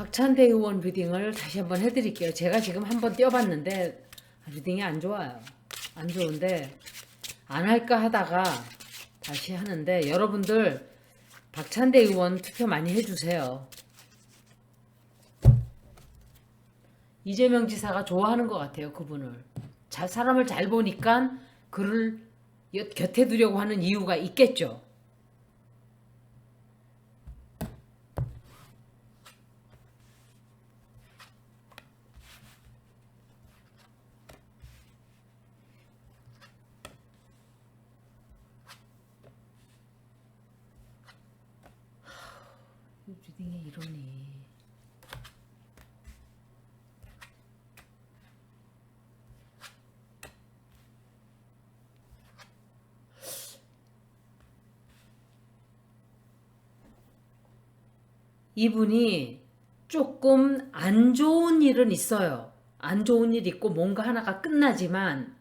박찬대 의원 리딩을 다시 한번 해드릴게요. 제가 지금 한번 띄워봤는데 리딩이 안 좋아요. 안 좋은데 안 할까 하다가 다시 하는데 여러분들 박찬대 의원 투표 많이 해주세요. 이재명 지사가 좋아하는 것 같아요. 그분을. 사람을 잘 보니까 그를 곁에 두려고 하는 이유가 있겠죠. 리딩에 이러니. 이분이 조금 안 좋은 일은 있어요. 안 좋은 일 있고 뭔가 하나가 끝나지만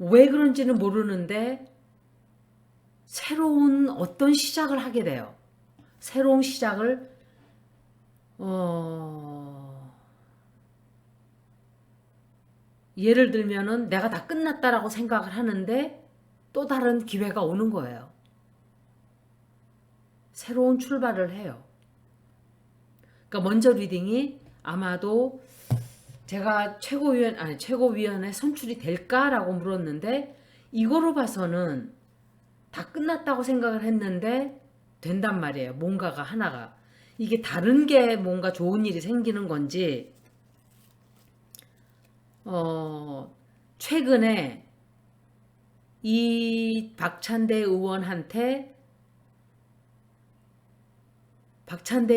왜 그런지는 모르는데 새로운 어떤 시작을 하게 돼요. 새로운 시작을 예를 들면은 내가 다 끝났다라고 생각을 하는데 또 다른 기회가 오는 거예요. 새로운 출발을 해요. 그러니까 먼저 리딩이 아마도 제가 최고위원회 선출이 될까라고 물었는데 이거로 봐서는 다 끝났다고 생각을 했는데 된단 말이에요. 뭔가가 하나가. 이게 다른 게 뭔가 좋은 일이 생기는 건지 최근에 이 박찬대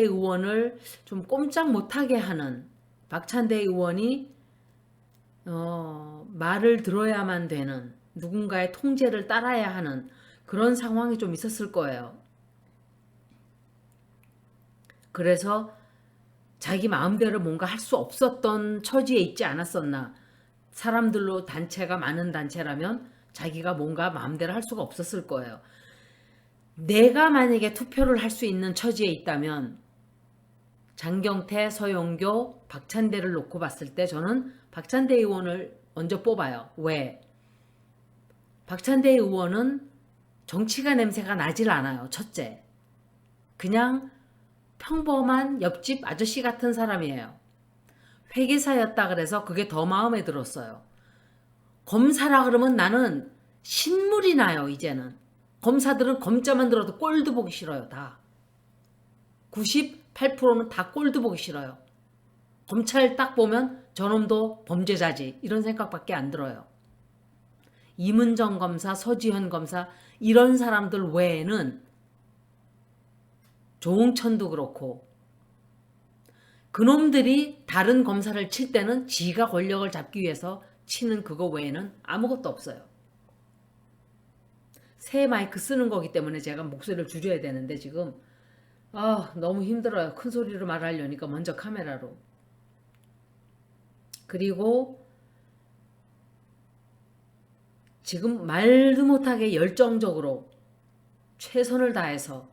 의원을 좀 꼼짝 못하게 하는 박찬대 의원이 말을 들어야만 되는 누군가의 통제를 따라야 하는 그런 상황이 좀 있었을 거예요. 그래서 자기 마음대로 뭔가 할 수 없었던 처지에 있지 않았었나. 사람들로 단체가 많은 단체라면 자기가 뭔가 마음대로 할 수가 없었을 거예요. 내가 만약에 투표를 할 수 있는 처지에 있다면 장경태, 서영교, 박찬대를 놓고 봤을 때 저는 박찬대 의원을 먼저 뽑아요. 왜? 박찬대 의원은 정치가 냄새가 나질 않아요. 첫째. 그냥 평범한 옆집 아저씨 같은 사람이에요. 회계사였다 그래서 그게 더 마음에 들었어요. 검사라 그러면 나는 신물이 나요. 이제는. 검사들은 검자만 들어도 꼴도 보기 싫어요. 다. 98%는 다 꼴도 보기 싫어요. 검찰 딱 보면 저놈도 범죄자지 이런 생각밖에 안 들어요. 이문정 검사, 서지현 검사 이런 사람들 외에는 조응천도 그렇고 그놈들이 다른 검사를 칠 때는 지가 권력을 잡기 위해서 치는 그거 외에는 아무것도 없어요. 새 마이크 쓰는 거기 때문에 제가 목소리를 줄여야 되는데 지금 너무 힘들어요. 큰 소리로 말하려니까 먼저 카메라로. 그리고 지금 말도 못하게 열정적으로 최선을 다해서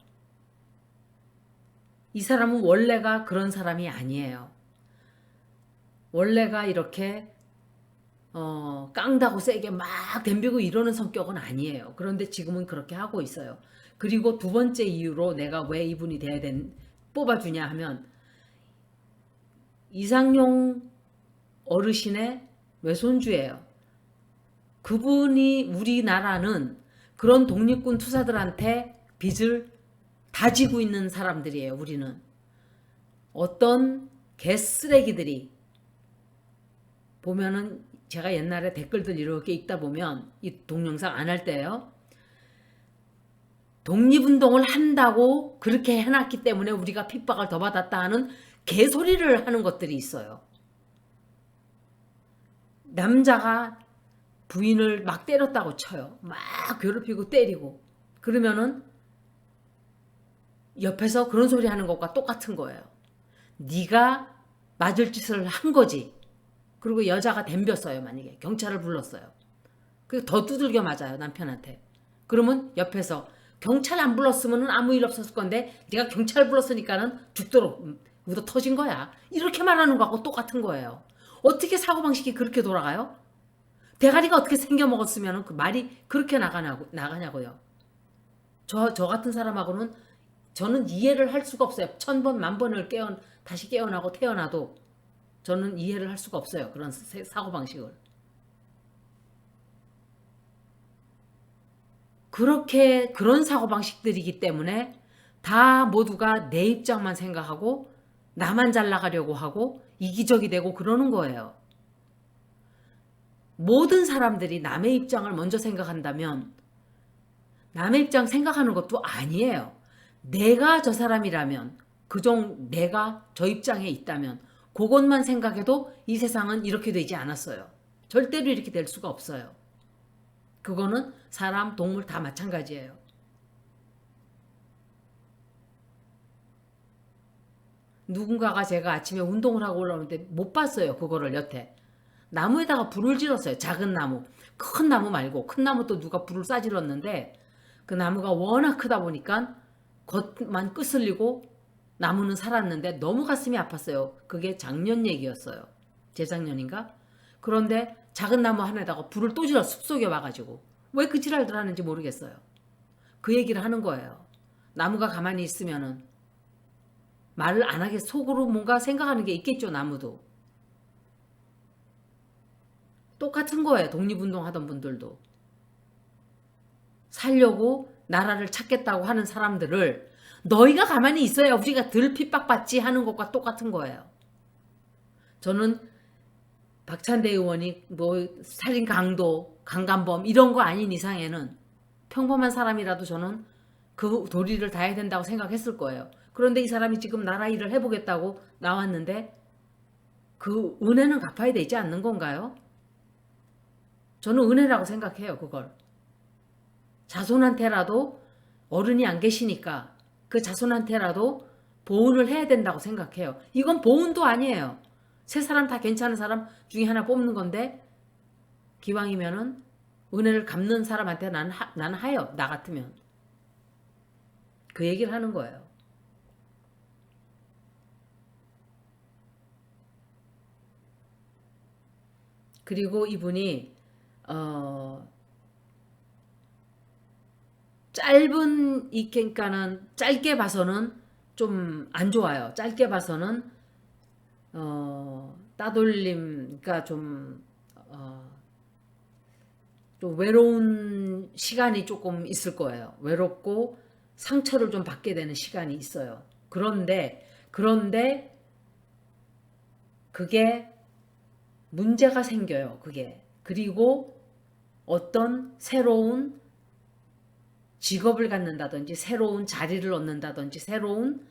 이 사람은 원래가 그런 사람이 아니에요. 원래가 이렇게 깡다고 세게 막 덤비고 이러는 성격은 아니에요. 그런데 지금은 그렇게 하고 있어요. 그리고 두 번째 이유로 내가 왜 이분이 뽑아주냐 하면 이상용 어르신의 외손주예요. 그분이 우리나라는 그런 독립군 투사들한테 빚을 다 지고 있는 사람들이에요. 우리는. 어떤 개쓰레기들이 보면은 제가 옛날에 댓글들 이렇게 읽다 보면 이 동영상 안 할 때요. 독립운동을 한다고 그렇게 해놨기 때문에 우리가 핍박을 더 받았다 하는 개소리를 하는 것들이 있어요. 남자가 부인을 막 때렸다고 쳐요. 막 괴롭히고 때리고. 그러면은 옆에서 그런 소리 하는 것과 똑같은 거예요. 네가 맞을 짓을 한 거지. 그리고 여자가 덤볐어요. 만약에 경찰을 불렀어요. 그리고 더 두들겨 맞아요. 남편한테. 그러면 옆에서 경찰 안 불렀으면 아무 일 없었을 건데 네가 경찰 불렀으니까는 죽도록 묻어 터진 거야. 이렇게 말하는 거하고 똑같은 거예요. 어떻게 사고방식이 그렇게 돌아가요? 대가리가 어떻게 생겨먹었으면 그 말이 그렇게 나가냐고요. 저 같은 사람하고는 저는 이해를 할 수가 없어요. 1000번, 10,000번을 다시 깨어나고 태어나도 저는 이해를 할 수가 없어요. 그런 사고방식을. 그런 사고방식들이기 때문에 다 모두가 내 입장만 생각하고 나만 잘 나가려고 하고 이기적이 되고 그러는 거예요. 모든 사람들이 남의 입장을 먼저 생각한다면 남의 입장 생각하는 것도 아니에요. 내가 저 사람이라면 내가 저 입장에 있다면 그것만 생각해도 이 세상은 이렇게 되지 않았어요. 절대로 이렇게 될 수가 없어요. 그거는 사람, 동물 다 마찬가지예요. 누군가가 제가 아침에 운동을 하고 올라오는데 못 봤어요. 그거를 여태. 나무에다가 불을 질렀어요. 작은 나무. 큰 나무 말고 큰 나무 또 누가 불을 싸질렀는데 그 나무가 워낙 크다 보니까 겉만 끄슬리고 나무는 살았는데 너무 가슴이 아팠어요. 그게 작년 얘기였어요. 재작년인가? 그런데 작은 나무 하나에다가 불을 또 질러 숲속에 와가지고 왜 그 지랄들 하는지 모르겠어요. 그 얘기를 하는 거예요. 나무가 가만히 있으면은 말을 안 하게 속으로 뭔가 생각하는 게 있겠죠. 나무도. 똑같은 거예요. 독립운동 하던 분들도. 살려고 나라를 찾겠다고 하는 사람들을 너희가 가만히 있어야 우리가 덜 핍박받지 하는 것과 똑같은 거예요. 저는 박찬대 의원이 뭐 살인 강도, 강간범 이런 거 아닌 이상에는 평범한 사람이라도 저는 그 도리를 다해야 된다고 생각했을 거예요. 그런데 이 사람이 지금 나라 일을 해보겠다고 나왔는데 그 은혜는 갚아야 되지 않는 건가요? 저는 은혜라고 생각해요. 그걸. 자손한테라도 어른이 안 계시니까 그 자손한테라도 보훈을 해야 된다고 생각해요. 이건 보훈도 아니에요. 세 사람 다 괜찮은 사람 중에 하나 뽑는 건데 기왕이면은 은혜를 갚는 사람한테 나는 하여 나 같으면 그 얘기를 하는 거예요. 그리고 이분이 그러니까는 짧게 봐서는 좀 안 좋아요. 짧게 봐서는 따돌림, 그러니까 좀 외로운 시간이 조금 있을 거예요. 외롭고 상처를 좀 받게 되는 시간이 있어요. 그런데 그게 문제가 생겨요. 그게. 그리고 어떤 새로운 직업을 갖는다든지 새로운 자리를 얻는다든지 새로운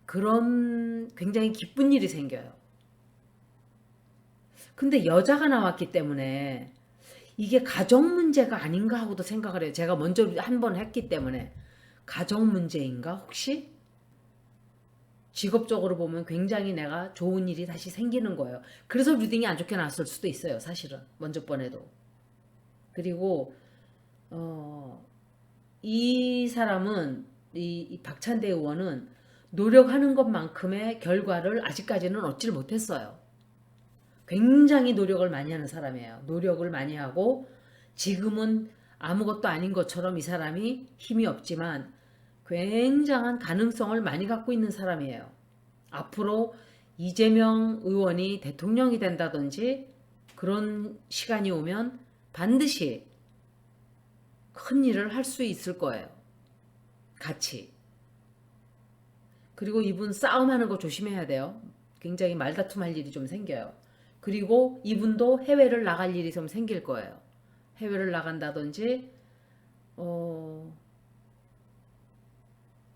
그런 굉장히 기쁜 일이 생겨요. 근데 여자가 나왔기 때문에 이게 가정 문제가 아닌가 하고도 생각을 해요. 제가 먼저 한 번 했기 때문에 가정 문제인가 혹시? 직업적으로 보면 굉장히 내가 좋은 일이 다시 생기는 거예요. 그래서 리딩이 안 좋게 나왔을 수도 있어요. 사실은 먼저 번에도. 그리고 이 사람은 이 박찬대 의원은 노력하는 것만큼의 결과를 아직까지는 얻지를 못했어요. 굉장히 노력을 많이 하는 사람이에요. 노력을 많이 하고 지금은 아무것도 아닌 것처럼 이 사람이 힘이 없지만 굉장한 가능성을 많이 갖고 있는 사람이에요. 앞으로 이재명 의원이 대통령이 된다든지 그런 시간이 오면 반드시 큰 일을 할 수 있을 거예요. 같이. 그리고 이분 싸움하는 거 조심해야 돼요. 굉장히 말다툼할 일이 좀 생겨요. 그리고 이분도 해외를 나갈 일이 좀 생길 거예요. 해외를 나간다든지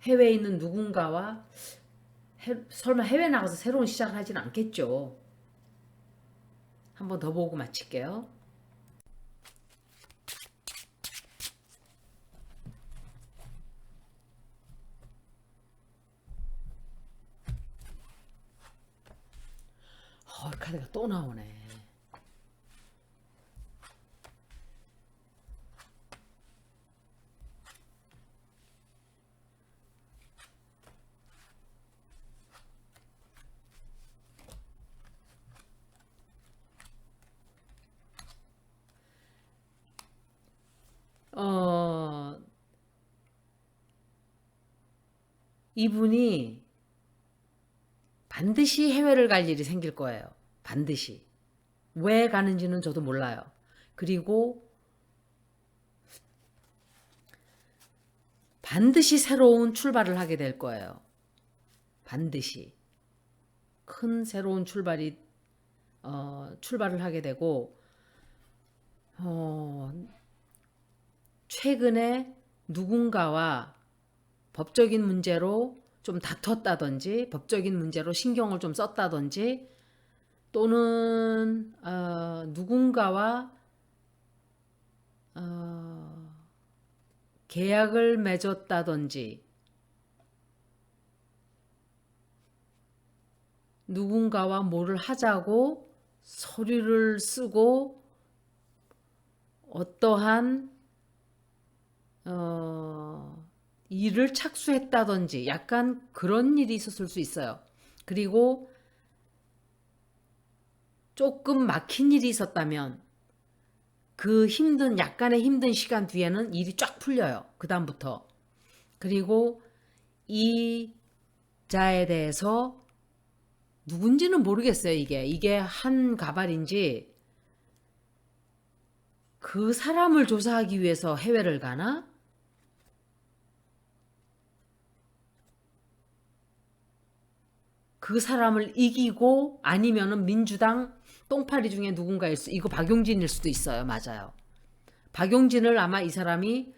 해외에 있는 누군가와 설마 해외 나가서 새로운 시작을 하지는 않겠죠. 한 번 더 보고 마칠게요. 카드가 또 나오네. 이분이 반드시 해외를 갈 일이 생길 거예요. 반드시. 왜 가는지는 저도 몰라요. 그리고 반드시 새로운 출발을 하게 될 거예요. 반드시. 큰 새로운 출발을 하게 되고, 최근에 누군가와 법적인 문제로 좀 다퉜다든지, 법적인 문제로 신경을 좀 썼다든지, 또는 누군가와 계약을 맺었다든지, 누군가와 뭐를 하자고 서류를 쓰고 어떠한 일을 착수했다든지 약간 그런 일이 있었을 수 있어요. 그리고 조금 막힌 일이 있었다면 그 약간의 힘든 시간 뒤에는 일이 쫙 풀려요. 그다음부터. 그리고 이 자에 대해서 누군지는 모르겠어요. 이게 한 가발인지 그 사람을 조사하기 위해서 해외를 가나? 그 사람을 이기고 아니면은 민주당 똥파리 중에 누군가일 이거 박용진일 수도 있어요. 맞아요. 박용진을 아마 이 사람이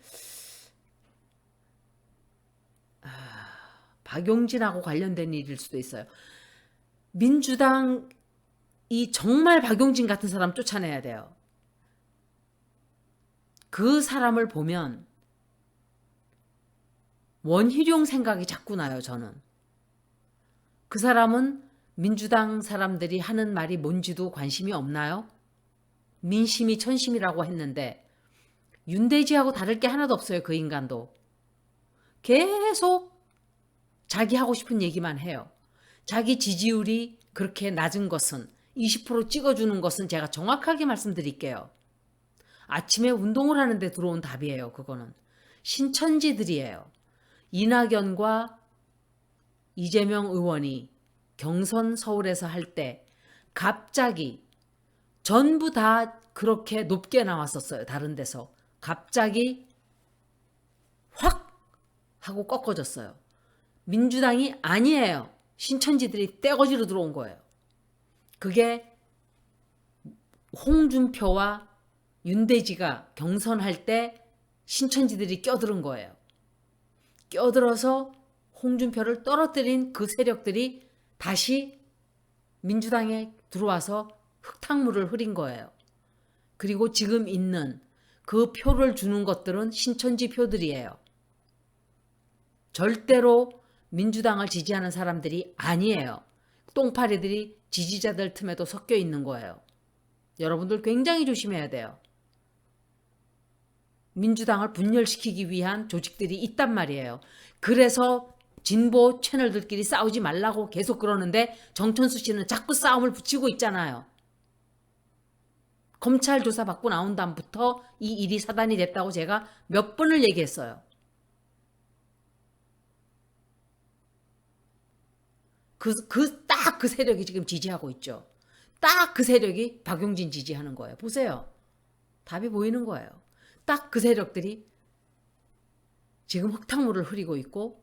박용진하고 관련된 일일 수도 있어요. 민주당이 정말 박용진 같은 사람 쫓아내야 돼요. 그 사람을 보면 원희룡 생각이 자꾸 나요, 저는. 그 사람은 민주당 사람들이 하는 말이 뭔지도 관심이 없나요? 민심이 천심이라고 했는데 윤대지하고 다를 게 하나도 없어요. 그 인간도. 계속 자기 하고 싶은 얘기만 해요. 자기 지지율이 그렇게 낮은 것은 20% 찍어주는 것은 제가 정확하게 말씀드릴게요. 아침에 운동을 하는데 들어온 답이에요. 그거는. 신천지들이에요. 이낙연과 이재명 의원이 경선 서울에서 할 때 갑자기 전부 다 그렇게 높게 나왔었어요. 다른 데서. 갑자기 확 하고 꺾어졌어요. 민주당이 아니에요. 신천지들이 떼거지로 들어온 거예요. 그게 홍준표와 윤대지가 경선할 때 신천지들이 껴들은 거예요. 껴들어서 홍준표를 떨어뜨린 그 세력들이 다시 민주당에 들어와서 흙탕물을 흐린 거예요. 그리고 지금 있는 그 표를 주는 것들은 신천지 표들이에요. 절대로 민주당을 지지하는 사람들이 아니에요. 똥파리들이 지지자들 틈에도 섞여 있는 거예요. 여러분들 굉장히 조심해야 돼요. 민주당을 분열시키기 위한 조직들이 있단 말이에요. 그래서 진보 채널들끼리 싸우지 말라고 계속 그러는데 정천수 씨는 자꾸 싸움을 붙이고 있잖아요. 검찰 조사 받고 나온 다음부터 이 일이 사단이 됐다고 제가 몇 번을 얘기했어요. 딱 그 세력이 지금 지지하고 있죠. 딱 그 세력이 박용진 지지하는 거예요. 보세요. 답이 보이는 거예요. 딱 그 세력들이 지금 흙탕물을 흐리고 있고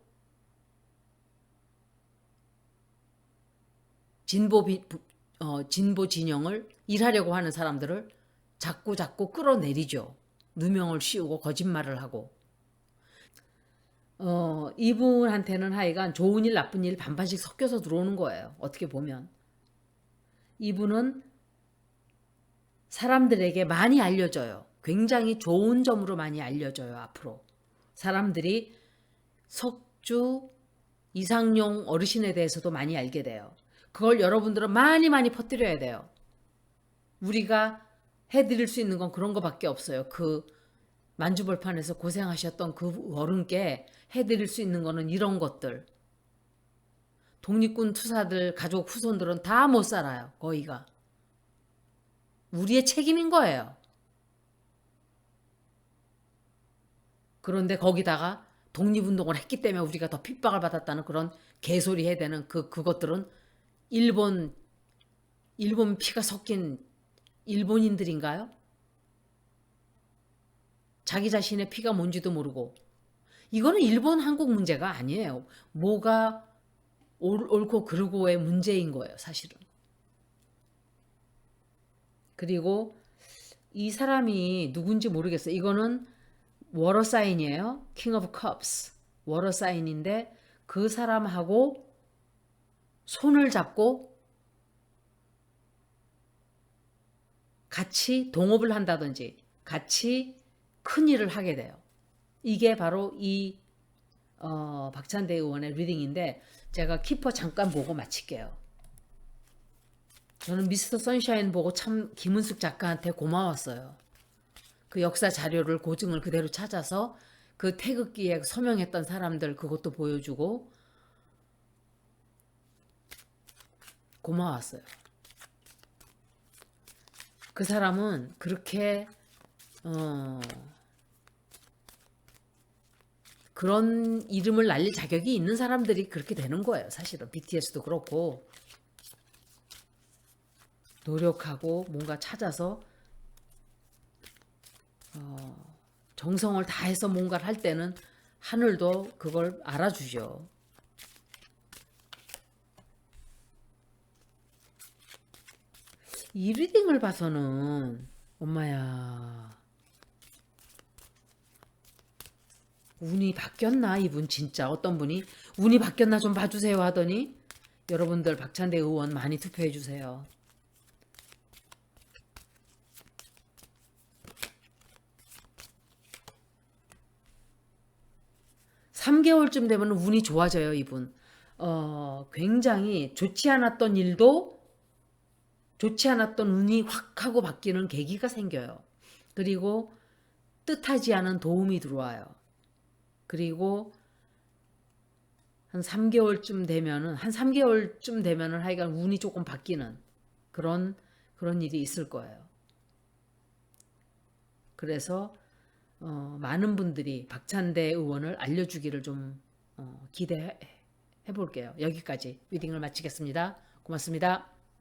진보 진영을 일하려고 하는 사람들을 자꾸 끌어내리죠. 누명을 씌우고 거짓말을 하고. 이분한테는 하여간 좋은 일 나쁜 일 반반씩 섞여서 들어오는 거예요. 어떻게 보면. 이분은 사람들에게 많이 알려져요. 굉장히 좋은 점으로 많이 알려져요. 앞으로. 사람들이 석주 이상용 어르신에 대해서도 많이 알게 돼요. 그걸 여러분들은 많이 퍼뜨려야 돼요. 우리가 해드릴 수 있는 건 그런 거밖에 없어요. 그 만주벌판에서 고생하셨던 그 어른께 해드릴 수 있는 거는 이런 것들. 독립군 투사들 가족 후손들은 다 못 살아요. 거의가. 우리의 책임인 거예요. 그런데 거기다가 독립운동을 했기 때문에 우리가 더 핍박을 받았다는 그런 개소리 해야 되는 그것들은 일본 피가 섞인 일본인들인가요? 자기 자신의 피가 뭔지도 모르고. 이거는 일본 한국 문제가 아니에요. 뭐가 옳고 그르고의 문제인 거예요, 사실은. 그리고 이 사람이 누군지 모르겠어요. 이거는 워러 사인이에요. 킹 오브 컵스. 워러 사인인데 그 사람하고 손을 잡고 같이 동업을 한다든지 같이 큰 일을 하게 돼요. 이게 바로 이 박찬대 의원의 리딩인데 제가 키퍼 잠깐 보고 마칠게요. 저는 미스터 선샤인 보고 참 김은숙 작가한테 고마웠어요. 그 역사 자료를 고증을 그대로 찾아서 그 태극기에 서명했던 사람들 그것도 보여주고 고마웠어요. 그 사람은 그렇게 그런 이름을 날릴 자격이 있는 사람들이 그렇게 되는 거예요. 사실은 BTS도 그렇고 노력하고 뭔가 찾아서 정성을 다해서 뭔가를 할 때는 하늘도 그걸 알아주죠. 이 리딩을 봐서는 엄마야 운이 바뀌었나 이분 진짜 어떤 분이 운이 바뀌었나 좀 봐주세요 하더니 여러분들 박찬대 의원 많이 투표해 주세요. (3개월쯤) 되면 운이 좋아져요 이분. 굉장히 좋지 않았던 일도 좋지 않았던 운이 확 하고 바뀌는 계기가 생겨요. 그리고 뜻하지 않은 도움이 들어와요. 그리고 한 3개월쯤 되면은 하여간 운이 조금 바뀌는 그런 일이 있을 거예요. 그래서 많은 분들이 박찬대 의원을 알려주기를 좀 기대해 볼게요. 여기까지 리딩을 마치겠습니다. 고맙습니다.